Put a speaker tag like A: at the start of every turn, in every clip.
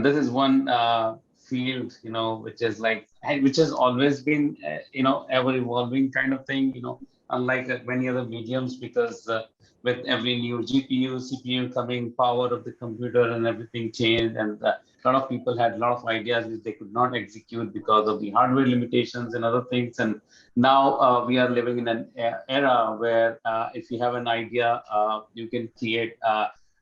A: this is one field, which is like, which has always been, ever evolving kind of thing, unlike many other mediums, because with every new GPU, CPU coming, power of the computer and everything changed, and a lot of people had a lot of ideas which they could not execute because of the hardware limitations and other things. And now we are living in an era where if you have an idea, you can create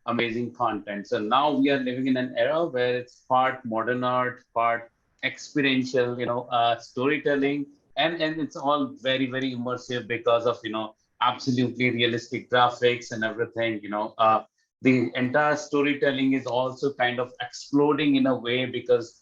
A: amazing content. So now we are living in an era where it's part modern art, part experiential, storytelling, and it's all very, very immersive because of, absolutely realistic graphics and everything. The entire storytelling is also kind of exploding in a way, because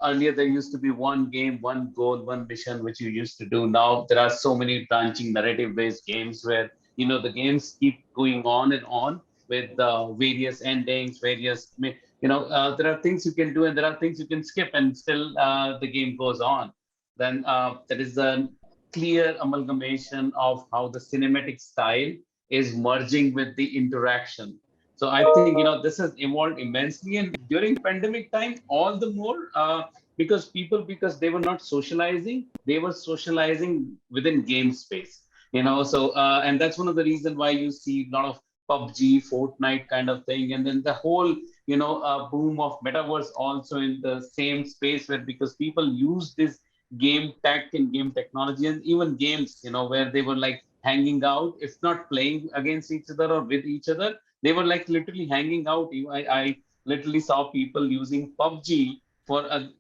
A: earlier there used to be one game, one goal, one mission which you used to do. Now there are so many branching narrative based games where the games keep going on and on with various endings, various, there are things you can do and there are things you can skip, and still the game goes on. Then there is a clear amalgamation of how the cinematic style is merging with the interaction. So I think this has evolved immensely, and during pandemic time all the more, because they were not socializing, they were socializing within game space. So and that's one of the reasons why you see a lot of PUBG, Fortnite kind of thing, and then the whole boom of metaverse also in the same space, where because people use this game tech and game technology, and even games, where they were like hanging out, if not playing against each other or with each other, they were like literally hanging out. I literally saw people using PUBG for a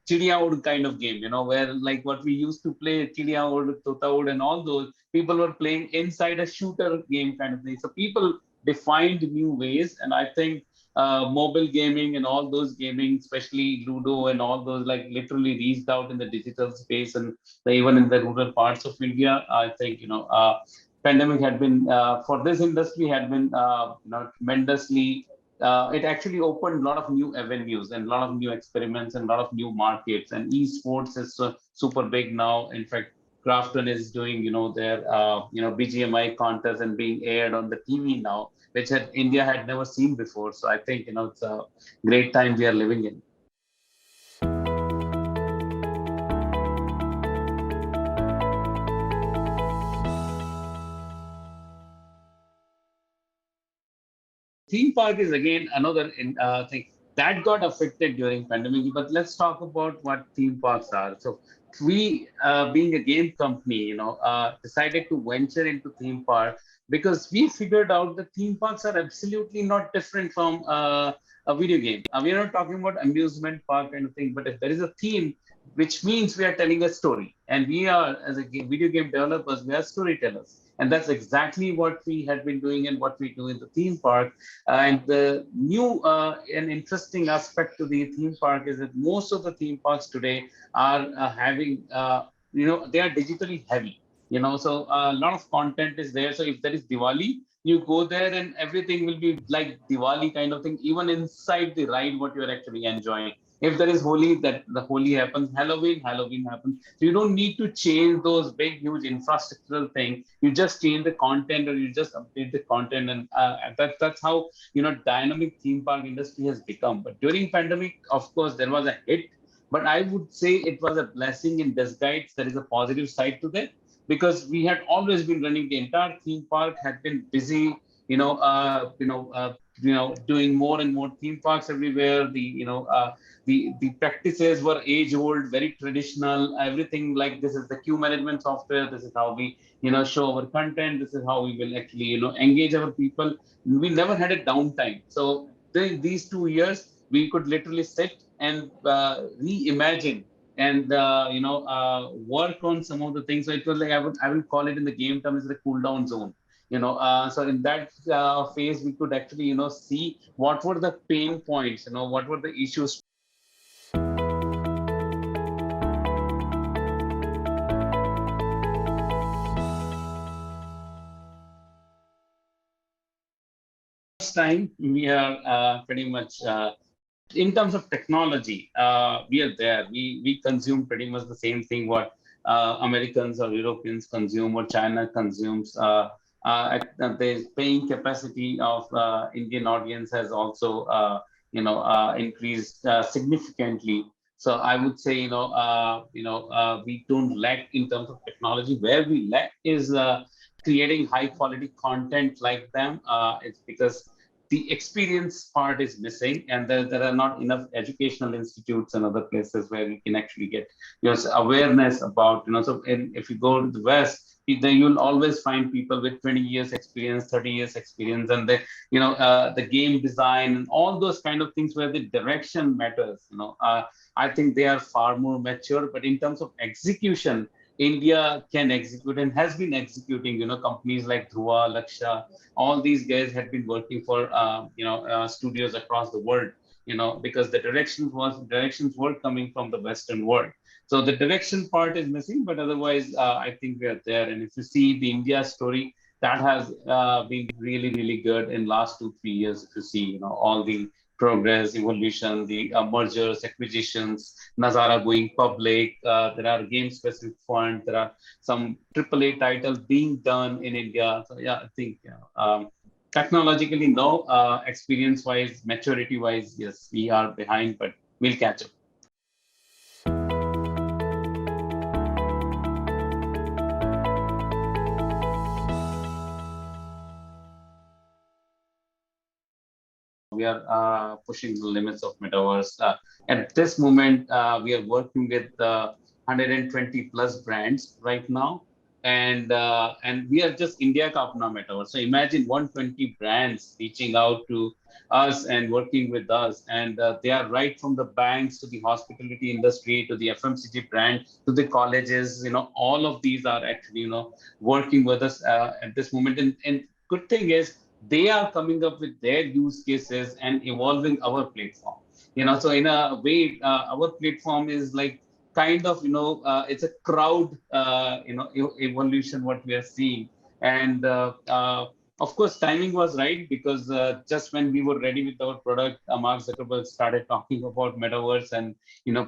A: Chidiya Ud kind of game, where like what we used to play, Chidiya Ud, Tota Ud, and all those, people were playing inside a shooter game kind of thing. So people defined new ways, and I think mobile gaming and all those gaming, especially Ludo and all those, like literally reached out in the digital space, and even in the rural parts of India. I think pandemic had been for this industry had been tremendously. It actually opened a lot of new avenues and a lot of new experiments and a lot of new markets. And esports is super big now. In fact, Crafton is doing, their, BGMI contest and being aired on the TV now, which India had never seen before. So I think, it's a great time we are living in. Theme park is again another thing that got affected during pandemic. But let's talk about what theme parks are. So we, being a game company, decided to venture into theme park because we figured out that theme parks are absolutely not different from a video game. We are not talking about amusement park kind of thing, but if there is a theme, which means we are telling a story, and we are, as a video game developers, we are storytellers, and that's exactly what we had been doing and what we do in the theme park. And the new and interesting aspect to the theme park is that most of the theme parks today are having, they are digitally heavy. So a lot of content is there. So if there is Diwali, you go there and everything will be like Diwali kind of thing, even inside the ride, what you're actually enjoying. If there is Holi, that the Holi happens. Halloween happens. So you don't need to change those big, huge infrastructural things. You just change the content, or you just update the content, and that's how dynamic theme park industry has become. But during pandemic, of course, there was a hit, but I would say it was a blessing in disguise. There is a positive side to that, because we had always been running, the entire theme park had been busy, doing more and more theme parks everywhere. The practices were age old, very traditional. Everything like, this is the queue management software. This is how we show our content. This is how we will actually engage our people. We never had a downtime. So during these 2 years, we could literally sit and reimagine and work on some of the things. So it was like, I will call it in the game term is the cool down zone. So in that phase, we could actually see what were the pain points, what were the issues. Time we are pretty much in terms of technology, we are there. We consume pretty much the same thing what Americans or Europeans consume, or China consumes. The paying capacity of Indian audience has also increased significantly. So I would say, we don't lack in terms of technology. Where we lack is creating high quality content like them. It's because the experience part is missing, and there are not enough educational institutes and other places where we can actually get awareness about. So if you go to the West, then you'll always find people with 20 years experience, 30 years experience, and the game design and all those kind of things where the direction matters. I think they are far more mature, but in terms of execution, India can execute and has been executing. Companies like Dhruva, Laksha, all these guys had been working for studios across the world. Because the directions were coming from the Western world. So the direction part is missing, but otherwise, I think we are there. And if you see the India story, that has been really, really good in last 2, 3 years. If you see, all the progress, evolution, the mergers, acquisitions, Nazara going public. There are game-specific funds. There are some AAA titles being done in India. So yeah, I think technologically, no. Experience-wise, maturity-wise, yes, we are behind, but we'll catch up. We are pushing the limits of metaverse. At this moment, we are working with 120 plus brands right now, and we are just India ka apna metaverse. So imagine 120 brands reaching out to us and working with us, and they are right from the banks to the hospitality industry to the FMCG brand to the colleges. All of these are actually working with us at this moment. And good thing is they are coming up with their use cases and evolving our platform. So in a way, our platform is like kind of it's a crowd evolution what we are seeing. And of course timing was right, because just when we were ready with our product, Mark Zuckerberg started talking about metaverse, and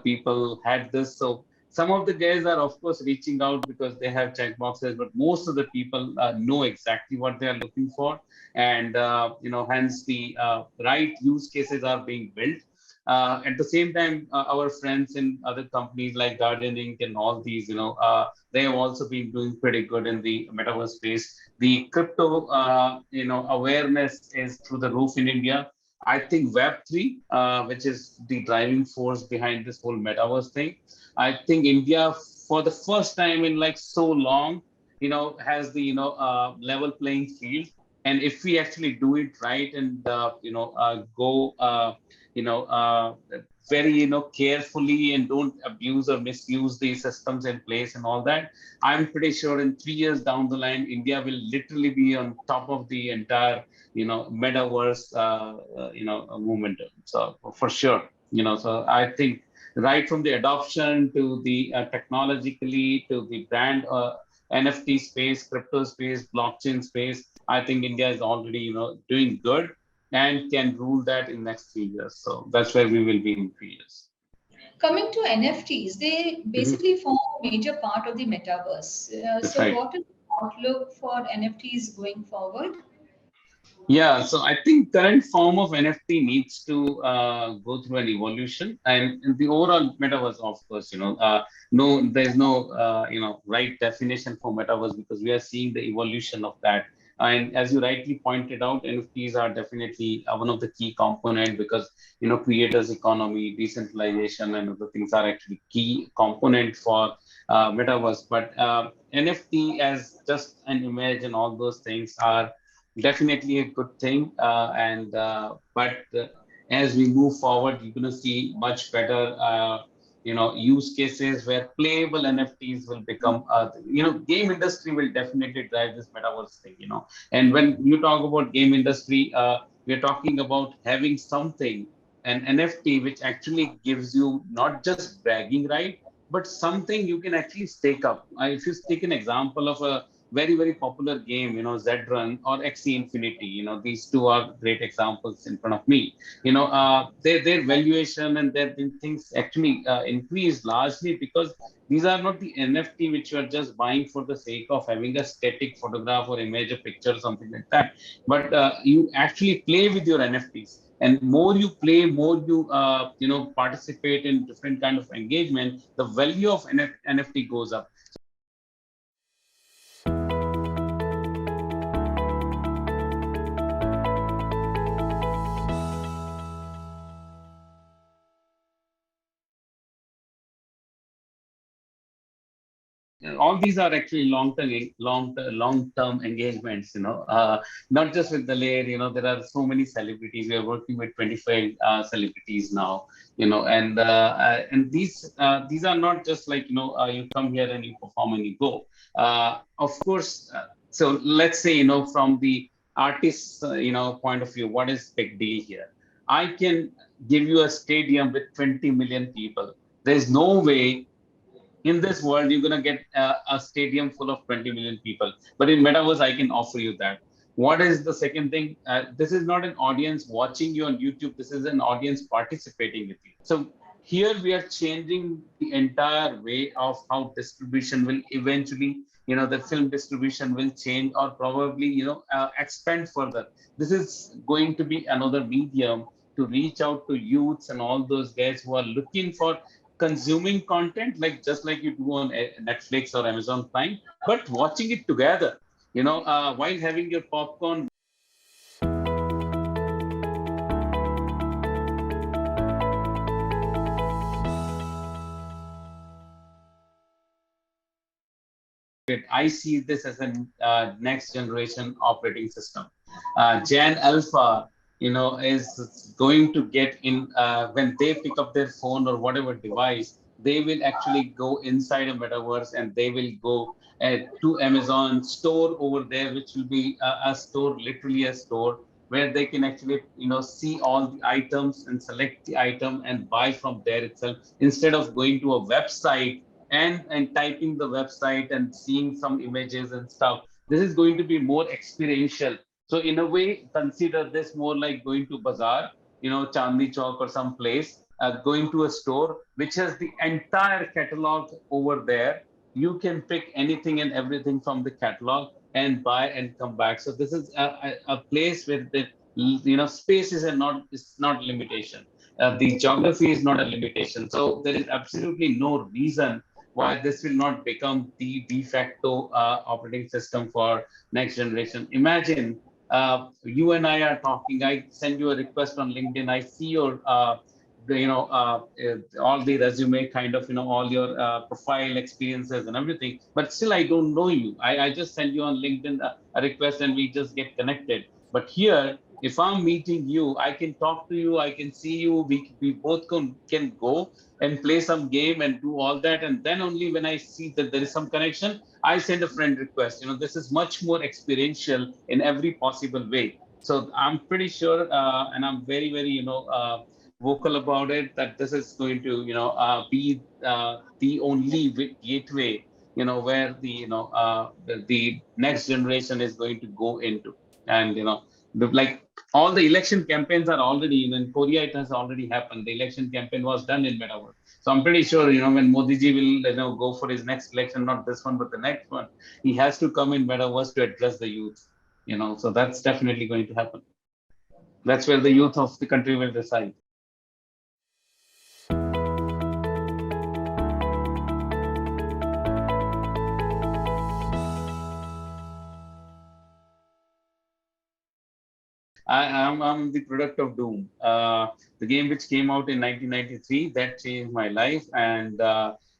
A: people had this. So some of the guys are of course reaching out because they have check boxes, but most of the people know exactly what they are looking for. And hence the right use cases are being built. At the same time, our friends in other companies like Guardian Inc. and all these, they have also been doing pretty good in the metaverse space. The crypto, awareness is through the roof in India. I think Web3, which is the driving force behind this whole metaverse thing. I think India, for the first time in like so long, has the level playing field. And if we actually do it right and go you know uh, very carefully and don't abuse or misuse the systems in place and all that, I'm pretty sure in 3 years down the line, India will literally be on top of the entire metaverse movement. So for sure, so I think right from the adoption to the technologically to the brand, NFT space, crypto space, blockchain space, I think India is already, doing good and can rule that in next 3 years. So that's where we will be in 3 years.
B: Coming to NFTs, they
A: Mhm.
B: basically form a major part of the metaverse.
A: That's
B: So,
A: right.
B: what is the outlook for NFTs going forward?
A: Yeah, so I think current form of NFT needs to go through an evolution, and in the overall metaverse, of course, no, there's no right definition for metaverse, because we are seeing the evolution of that. And as you rightly pointed out, NFTs are definitely one of the key component, because creators economy, decentralization, and other things are actually key component for metaverse. But NFT as just an image and all those things are definitely a good thing. And but as we move forward, you're going to see much better, use cases where playable NFTs will become. Game industry will definitely drive this metaverse thing. And when you talk about game industry, we're talking about having something, an NFT, which actually gives you not just bragging right, but something you can actually stake up. If you take an example of a very very popular game, Zedrun or XE Infinity, these two are great examples in front of me. Their valuation and their things actually increase largely because these are not the NFT which you are just buying for the sake of having a static photograph or image, a picture, something like that. But you actually play with your NFTs. And more you play, more you participate in different kind of engagement, the value of NFT goes up. All these are actually long-term engagements, not just with the layer. There are so many celebrities. We are working with 25 celebrities now, and these are not just like, you come here and you perform and you go. Of course, so let's say, from the artist's, point of view, what is big deal here? I can give you a stadium with 20 million people. There's no way in this world you're going to get a stadium full of 20 million people, but in metaverse I can offer you that. What is the second thing? This is not an audience watching you on YouTube, this is an audience participating with you. So here we are changing the entire way of how distribution will eventually, the film distribution will change, or probably, expand further. This is going to be another medium to reach out to youths and all those guys who are looking for consuming content, like just like you do on Netflix or Amazon Prime, but watching it together, while having your popcorn. I see this as a next generation operating system. Gen Alpha, is going to get in when they pick up their phone or whatever device, they will actually go inside a metaverse and they will go to Amazon store over there, which will be a store, literally a store, where they can actually, see all the items and select the item and buy from there itself, instead of going to a website and typing the website and seeing some images and stuff. This is going to be more experiential. So in a way, consider this more like going to bazaar, Chandni Chowk or some place, going to a store which has the entire catalog over there. You can pick anything and everything from the catalog and buy and come back. So this is a place where the, space is not limitation. The geography is not a limitation. So there is absolutely no reason why this will not become the de facto operating system for next generation. Imagine you and I are talking. I send you a request on LinkedIn. I see your, all the resume, kind of, all your profile experiences and everything. But still, I don't know you. I just send you on LinkedIn a request and we just get connected. But here, if I'm meeting you, I can talk to you. I can see you. We both can go and play some game and do all that. And then only when I see that there is some connection, I send a friend request. This is much more experiential in every possible way. So I'm pretty sure, and I'm very, very, vocal about it, that this is going to, be the only gateway, where the next generation is going to go into. And, like all the election campaigns are already, in Korea, it has already happened. The election campaign was done in Metaverse. So I'm pretty sure, when Modi ji will, go for his next election, not this one, but the next one, he has to come in Metaverse to address the youth. So that's definitely going to happen. That's where the youth of the country will reside. I'm the product of Doom, the game which came out in 1993. That changed my life, and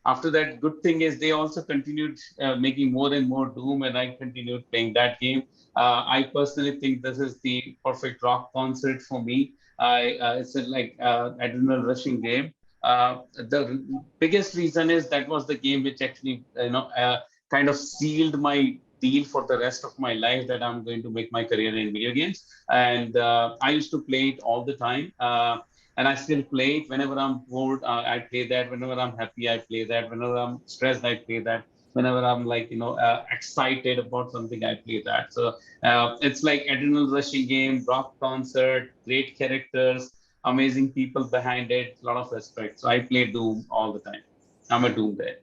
A: after that, good thing is they also continued making more and more Doom, and I continued playing that game. I personally think this is the perfect rock concert for me. It's a, like adrenaline rushing game. The biggest reason is that was the game which actually, kind of sealed my deal for the rest of my life, that I'm going to make my career in video games. And I used to play it all the time. And I still play it whenever I'm bored. I play that. Whenever I'm happy, I play that. Whenever I'm stressed, I play that. Whenever I'm like, excited about something, I play that. So it's like adrenaline rushing game, rock concert, great characters, amazing people behind it, a lot of respect. So I play Doom all the time. I'm a Doom guy.